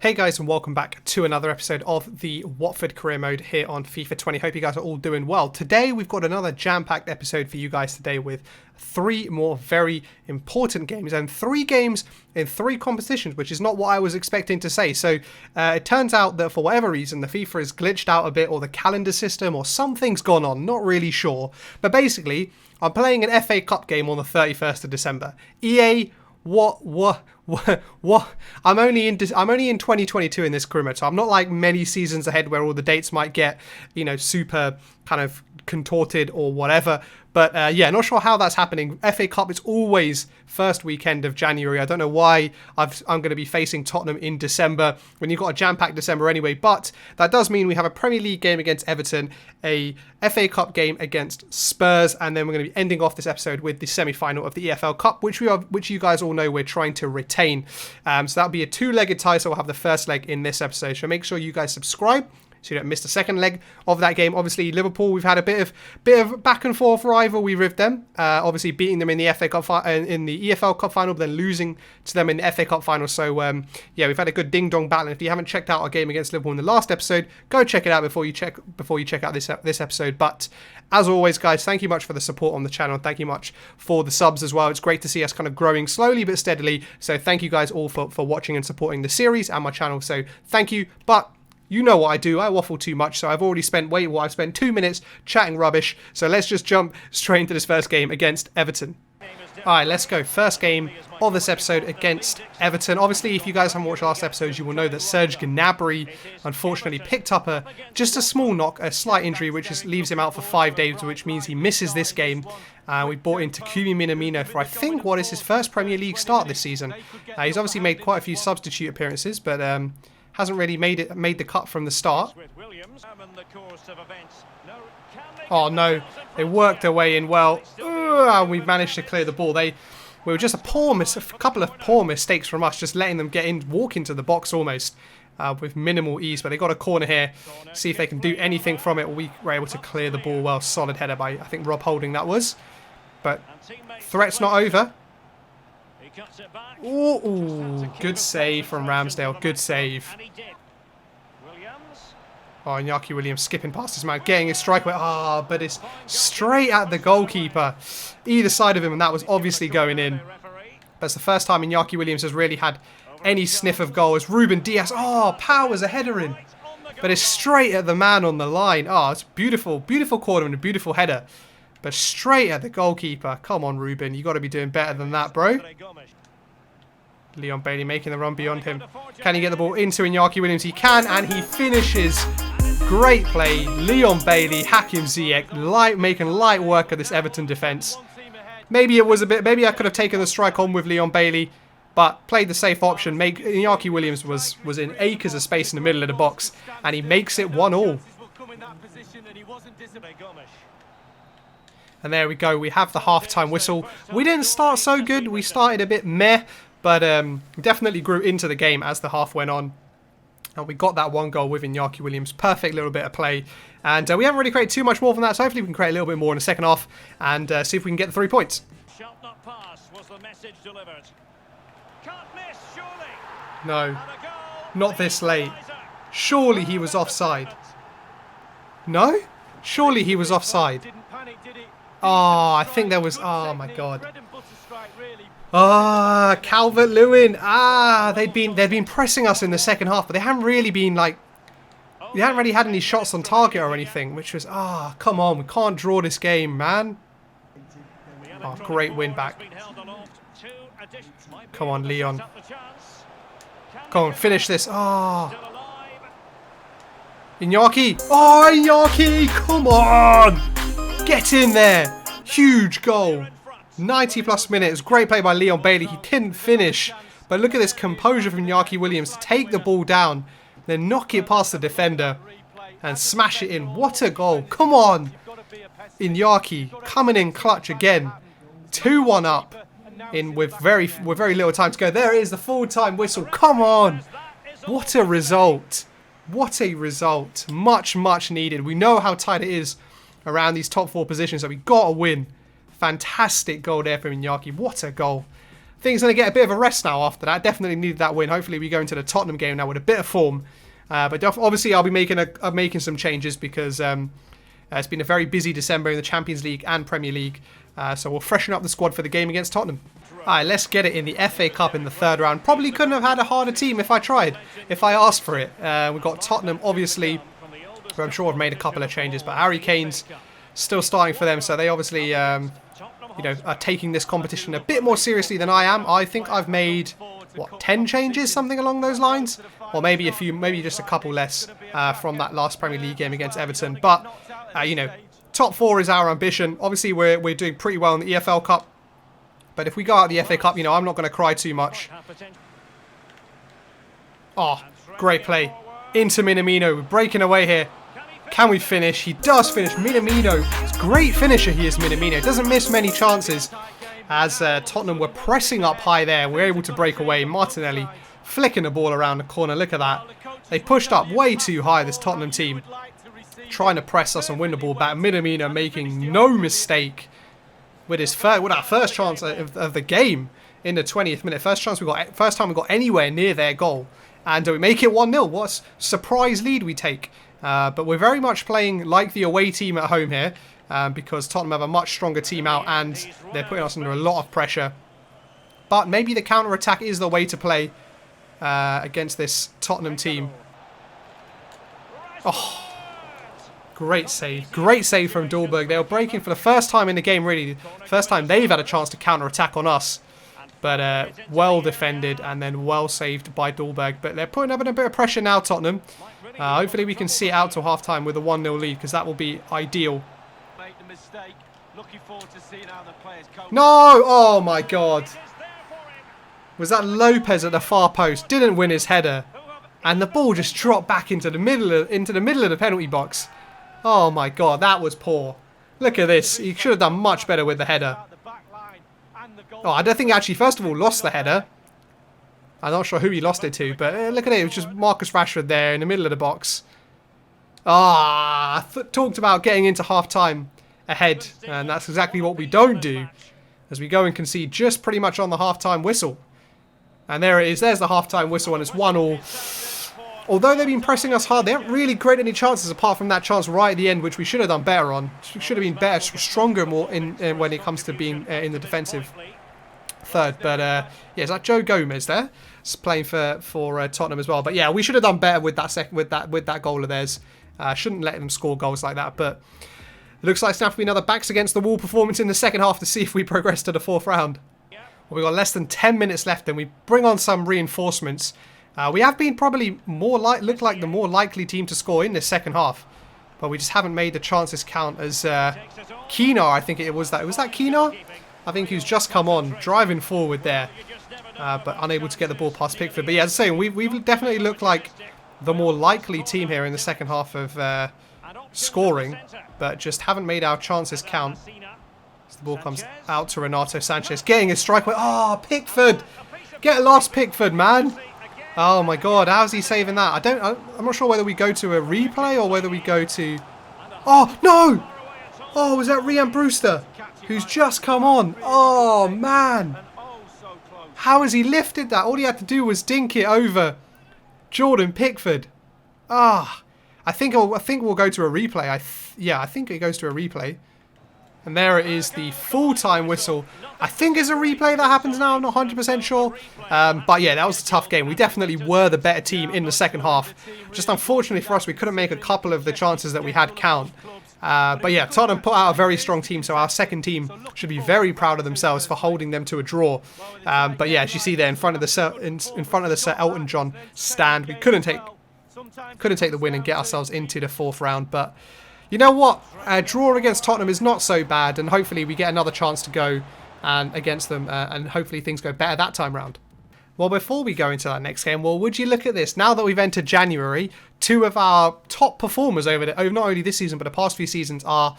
Hey guys, and welcome back to another episode of the Watford career mode here on FIFA 20. Hope you guys are all doing well. Today we've got another jam-packed episode for you guys today with 3 more very important games and 3 games in 3 competitions, which is not what I was expecting to say. So it turns out that for whatever reason the FIFA has glitched out a bit, or the calendar system, or something's gone on, not really sure. But basically I'm playing an FA Cup game on the 31st of December. EA, what? I'm only in 2022 in this career mode, so I'm not like many seasons ahead where all the dates might get, super kind of contorted or whatever. But yeah, not sure how that's happening. FA Cup is always first weekend of January. I don't know why I'm going to be facing Tottenham in December when you've got a jam-packed December anyway. But that does mean we have a Premier League game against Everton, a FA Cup game against Spurs, and then we're going to be ending off this episode with the semi-final of the EFL Cup, which you guys all know we're trying to retain. So that'll be a 2-legged tie. So we'll have the first leg in this episode. So make sure you guys subscribe so you don't miss the second leg of that game. Obviously, Liverpool, we've had a bit of back and forth rivalry with them. Obviously, beating them in the FA Cup in the EFL Cup final, but then losing to them in the FA Cup final. So yeah, we've had a good ding-dong battle. And if you haven't checked out our game against Liverpool in the last episode, go check it out before you check out this episode. But as always, guys, thank you much for the support on the channel. Thank you much for the subs as well. It's great to see us kind of growing slowly but steadily. So thank you guys all for watching and supporting the series and my channel. So thank you. But you know what I do. I waffle too much, so I've already spent I've spent 2 minutes chatting rubbish. So let's just jump straight into this first game against Everton. Alright, let's go. First game of this episode against Everton. Obviously, if you guys haven't watched last episodes, you will know that Serge Gnabry unfortunately picked up just a small knock, a slight injury, which leaves him out for 5 days, which means he misses this game. We brought in Takumi Minamino for, I think, what is his first Premier League start this season. He's obviously made quite a few substitute appearances, but hasn't really made the cut from the start. Oh no, they worked their way in well. We've managed to clear the ball. We were just a couple of poor mistakes from us, just letting them walk into the box almost with minimal ease. But they got a corner here. See if they can do anything from it. We were able to clear the ball well. Solid header by, I think, Rob Holding that was. But threat's not over. Ooh, good save from Ramsdale. Good save. Oh, Iñaki Williams skipping past his man, getting his strike away. But it's straight at the goalkeeper. Either side of him, and that was obviously going in. But it's the first time Iñaki Williams has really had any sniff of goal. As Ruben Diaz, powers a header in. But it's straight at the man on the line. It's beautiful, beautiful corner and a beautiful header. But straight at the goalkeeper. Come on, Ruben. You got to be doing better than that, bro. Leon Bailey making the run beyond him. Can he get the ball into Iñaki Williams? He can, and he finishes. Great play. Leon Bailey, Hakim Ziyech, making light work of this Everton defence. Maybe I could have taken the strike on with Leon Bailey, but played the safe option. Iñaki Williams was in acres of space in the middle of the box, and he makes it 1-1. And there we go. We have the half-time whistle. We didn't start so good. We started a bit meh, but definitely grew into the game as the half went on. And we got that 1 goal with Iñaki Williams. Perfect little bit of play. And we haven't really created too much more than that, so hopefully we can create a little bit more in the second half and see if we can get the 3 points. No, not this late. Surely he was offside. No? Surely he was offside. I think there was... Oh, my God. Calvert-Lewin. They'd been pressing us in the second half, but they haven't really been like... They haven't really had any shots on target or anything, which was... come on. We can't draw this game, man. Great win back. Come on, Leon. Come on, finish this. Iñaki. Iñaki, come on. Get in there. Huge goal. 90 plus minutes. Great play by Leon Bailey. He didn't finish. But look at this composure from Iñaki Williams to take the ball down, then knock it past the defender and smash it in. What a goal. Come on. Iñaki coming in clutch again. 2-1 up with very little time to go. There it is, the full-time whistle. Come on. What a result. What a result. Much, much needed. We know how tight it is around these top 4 positions, so we got to win. Fantastic goal there from Iñaki. What a goal. things going to get a bit of a rest now after that. Definitely needed that win. Hopefully we go into the Tottenham game now with a bit of form. But obviously I'll be making some changes because it's been a very busy December in the Champions League and Premier League. So we'll freshen up the squad for the game against Tottenham. Alright, let's get it in the FA Cup in the third round. Probably couldn't have had a harder team if I tried, if I asked for it. We've got Tottenham, obviously, who I'm sure have made a couple of changes, but Harry Kane's still starting for them, so they obviously, you know, are taking this competition a bit more seriously than I am. I think I've made, what, 10 changes, something along those lines? Or maybe a few, maybe just a couple less from that last Premier League game against Everton. But, you know, top 4 is our ambition. Obviously, we're doing pretty well in the EFL Cup. But if we go out the FA Cup, you know, I'm not going to cry too much. Oh, great play. Into Minamino. Breaking away here. Can we finish? He does finish. Minamino. It's a great finisher he is, Minamino. Doesn't miss many chances. As Tottenham were pressing up high there. We're able to break away. Martinelli flicking the ball around the corner. Look at that. They pushed up way too high, this Tottenham team. Trying to press us and win the ball back. Minamino making no mistake. With our first chance of the game in the 20th minute. First time we got anywhere near their goal. And we make it 1-0. What a surprise lead we take. But we're very much playing like the away team at home here. Because Tottenham have a much stronger team out. And they're putting us under a lot of pressure. But maybe the counter-attack is the way to play against this Tottenham team. Oh. Great save. Great save from Dolberg. They were breaking for the first time in the game, really. First time they've had a chance to counter-attack on us. But well defended and then well saved by Dolberg. But they're putting up a bit of pressure now, Tottenham. Hopefully we can see it out to half-time with a 1-0 lead, because that will be ideal. No! Oh, my God. Was that Lopez at the far post? Didn't win his header. And the ball just dropped back into the middle of the penalty box. Oh my God, that was poor. Look at this. He should have done much better with the header. Oh, I don't think he actually, first of all, lost the header. I'm not sure who he lost it to, but look at it. It was just Marcus Rashford there in the middle of the box. Ah, I talked about getting into half-time ahead, and that's exactly what we don't do, as we go and concede just pretty much on the half-time whistle. And there it is. There's the half-time whistle, and it's 1-1. Although they've been pressing us hard, they haven't really created any chances apart from that chance right at the end, which we should have done better on. Should have been better, stronger more when it comes to being in the defensive third. But yeah, is that Joe Gomez there? It's playing for Tottenham as well. But yeah, we should have done better with that goal of theirs. Shouldn't let them score goals like that. But it looks like it's now to be another backs against the wall performance in the second half to see if we progress to the 4th round. Well, we've got less than 10 minutes left, and we bring on some reinforcements. We have been probably looked like the more likely team to score in this second half, but we just haven't made the chances count. As Kieran, I think it was that Kieran? I think he's just come on, driving forward there, but unable to get the ball past Pickford. But yeah, as I say, we've definitely looked like the more likely team here in the second half of scoring, but just haven't made our chances count. As the ball comes out to Renato Sanchez, getting his strike. Oh, Pickford! Get lost, Pickford, man! Oh my God, how's he saving that? I'm not sure whether we go to a replay or whether we go to... Oh, no! Oh, was that Rhian Brewster? Who's just come on. Oh, man. How has he lifted that? All he had to do was dink it over Jordan Pickford. Ah, I think we'll go to a replay. Yeah, I think it goes to a replay. And there it is, the full-time whistle. I think it's a replay that happens now. I'm not 100% sure. But yeah, that was a tough game. We definitely were the better team in the second half. Just unfortunately for us, we couldn't make a couple of the chances that we had count. But yeah, Tottenham put out a very strong team, so our second team should be very proud of themselves for holding them to a draw. But yeah, as you see there, in front of the Sir Elton John stand, we couldn't take the win and get ourselves into the 4th round. But you know what? A draw against Tottenham is not so bad, and hopefully we get another chance to go against them, and hopefully things go better that time round. Well, before we go into that next game, well, would you look at this? Now that we've entered January, 2 of our top performers over not only this season but the past few seasons are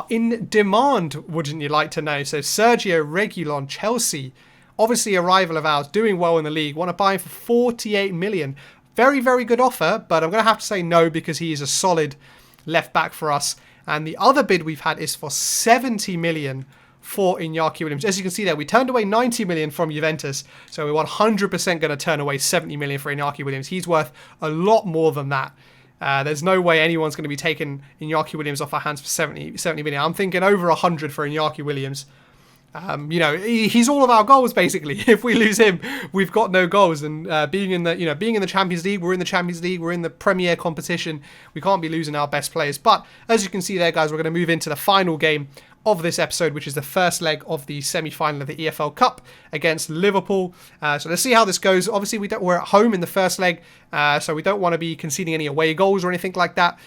in demand, wouldn't you like to know? So Sergio Reguilon, Chelsea, obviously a rival of ours, doing well in the league, want to buy him for 48 million. Very, very good offer, but I'm going to have to say no because he is a solid left back for us. And the other bid we've had is for 70 million for Iñaki Williams. As you can see there, we turned away 90 million from Juventus, so we're 100% going to turn away 70 million for Iñaki Williams. He's worth a lot more than that. There's no way anyone's going to be taking Iñaki Williams off our hands for 70 million. I'm thinking over 100 for Iñaki Williams. You know, he's all of our goals basically. If we lose him, we've got no goals. And being in the Champions League, we're in the Champions League, we're in the Premier competition. We can't be losing our best players. But as you can see there, guys, we're going to move into the final game of this episode, which is the first leg of the semi-final of the EFL Cup against Liverpool. So let's see how this goes. Obviously, we're at home in the first leg, so we don't want to be conceding any away goals or anything like that.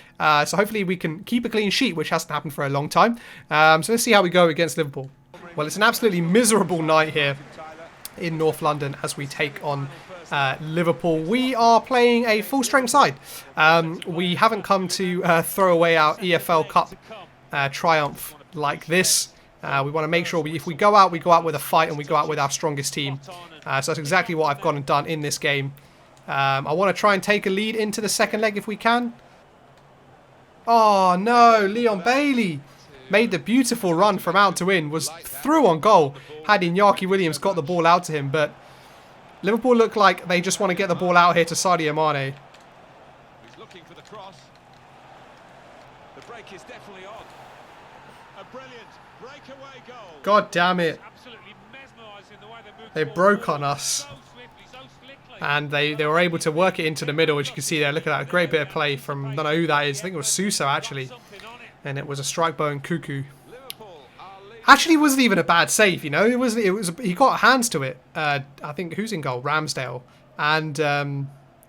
So hopefully we can keep a clean sheet, which hasn't happened for a long time. So let's see how we go against Liverpool. Well, it's an absolutely miserable night here in North London as we take on Liverpool. We are playing a full-strength side. We haven't come to throw away our EFL Cup triumph like this. We want to make sure if we go out with a fight and we go out with our strongest team. So that's exactly what I've gone and done in this game. I want to try and take a lead into the second leg if we can. Oh no, Leon Bailey made the beautiful run from out to in, was through on goal had Iñaki Williams got the ball out to him, but Liverpool look like they just want to get the ball out here to Sadio Mane. He's looking for the cross. The break is definitely on. A brilliant breakaway goal. God damn it. They broke on us. And they were able to work it into the middle, as you can see there. Look at that, a great bit of play from, I don't know who that is. I think it was Suso actually. And it was a strike by Nkuku. Actually, wasn't even a bad save, you know. It was he got hands to it. I think who's in goal? Ramsdale. And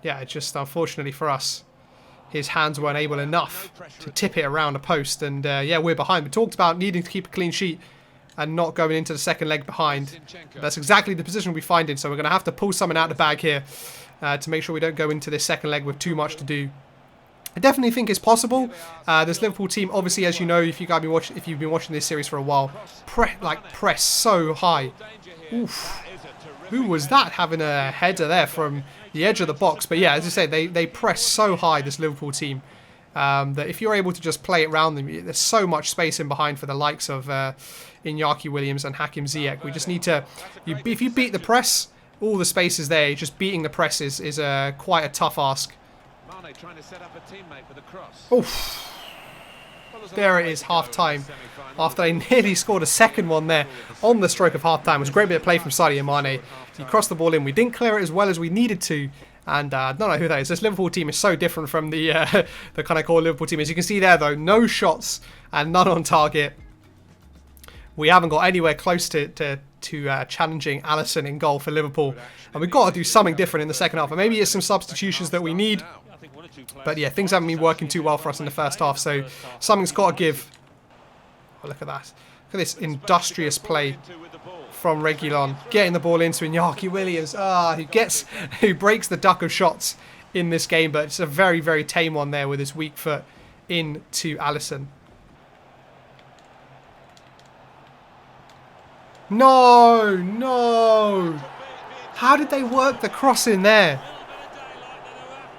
yeah, just unfortunately for us, his hands weren't able enough to tip it around a post. And yeah, we're behind. We talked about needing to keep a clean sheet and not going into the second leg behind. That's exactly the position we find in. So we're going to have to pull something out of the bag here to make sure we don't go into this second leg with too much to do. I definitely think it's possible. This Liverpool team, obviously, as you know, if you've been watching this series for a while, press so high. Oof. Who was that having a header there from the edge of the box? But yeah, as I say, they press so high, this Liverpool team, that if you're able to just play it around them, there's so much space in behind for the likes of Iñaki Williams and Hakim Ziyech. We just need to, if you beat the press, all the space is there. Just beating the press is quite a tough ask. Trying to set up a teammate with a cross. Oof. There it is, half-time. After they nearly scored a second one there on the stroke of half-time. It was a great bit of play from Sadio Mane. He crossed the ball in. We didn't clear it as well as we needed to. And I don't know who that is. This Liverpool team is so different from the kind of core Liverpool team. As you can see there, though, no shots and none on target. We haven't got anywhere close to challenging Alisson in goal for Liverpool. And we've got to do something different in the second half. And maybe it's some substitutions that we need. But yeah, things haven't been working too well for us in the first half, so something's got to give. Oh, look at that. Look at this industrious play from Reguilon. Getting the ball into Iñaki Williams. Who breaks the duck of shots in this game, but it's a very, very tame one there with his weak foot into Alisson. No! How did they work the cross in there?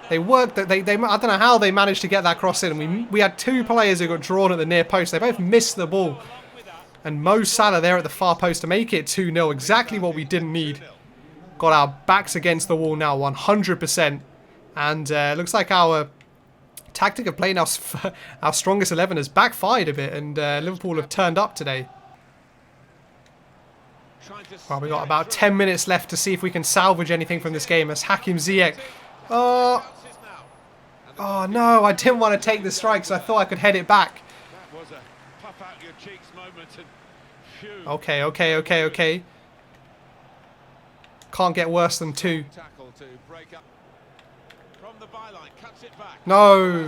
They worked that I don't know how they managed to get that cross in. We had two players who got drawn at the near post. They both missed the ball. And Mo Salah there at the far post to make it 2-0. Exactly what we didn't need. Got our backs against the wall now 100%. And looks like our tactic of playing our strongest 11 has backfired a bit. And Liverpool have turned up today. Well, we've got about 10 minutes left to see if we can salvage anything from this game as Hakim Ziyech. Oh no, I didn't want to take the strike, so I thought I could head it back. Okay. Can't get worse than 2. No.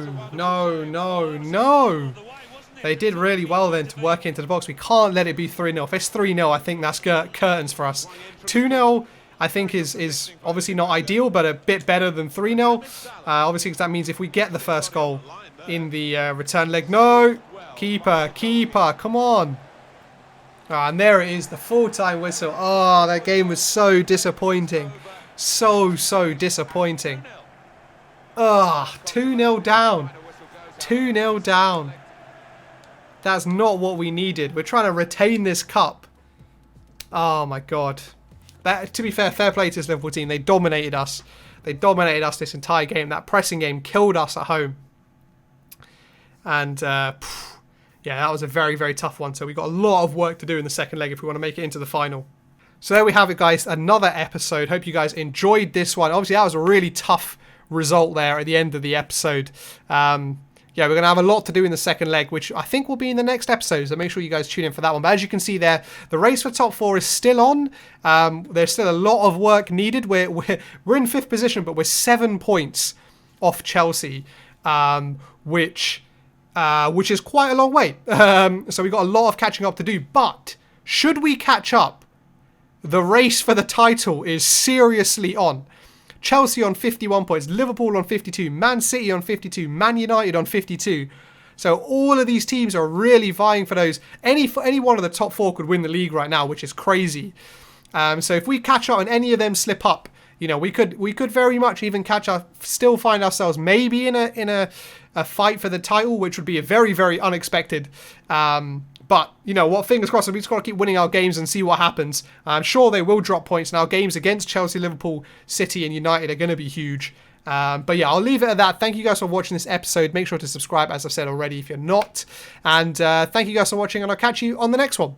They did really well then to work into the box. We can't let it be 3-0. If it's 3-0, I think that's curtains for us. 2-0... I think is obviously not ideal, but a bit better than 3-0. Obviously, because that means if we get the first goal in the return leg. No! Keeper, come on. And there it is, the full-time whistle. Oh, that game was so disappointing. So disappointing. 2-0 down. 2-0 down. That's not what we needed. We're trying to retain this cup. Oh my god. To be fair, fair play to this Liverpool team. They dominated us. They dominated us this entire game. That pressing game killed us at home. And yeah, that was a very, very tough one. So we've got a lot of work to do in the second leg if we want to make it into the final. So there we have it, guys. Another episode. Hope you guys enjoyed this one. Obviously, that was a really tough result there at the end of the episode. Yeah, we're going to have a lot to do in the second leg, which I think will be in the next episode, so make sure you guys tune in for that one. But as you can see there, the race for top 4 is still on. There's still a lot of work needed. We're in 5th position, but we're 7 points off Chelsea, which is quite a long way. So we've got a lot of catching up to do. But should we catch up, the race for the title is seriously on. Chelsea on 51 points, Liverpool on 52, Man City on 52, Man United on 52. So all of these teams are really vying for those. Any one of the top 4 could win the league right now, which is crazy. So if we catch up and any of them slip up, you know, we could very much even catch up, still find ourselves maybe in a fight for the title, which would be a very, very unexpected. But, you know what, fingers crossed, we just got to keep winning our games and see what happens. I'm sure they will drop points. Now, games against Chelsea, Liverpool, City and United are going to be huge. But yeah, I'll leave it at that. Thank you guys for watching this episode. Make sure to subscribe, as I've said already, if you're not. And thank you guys for watching, and I'll catch you on the next one.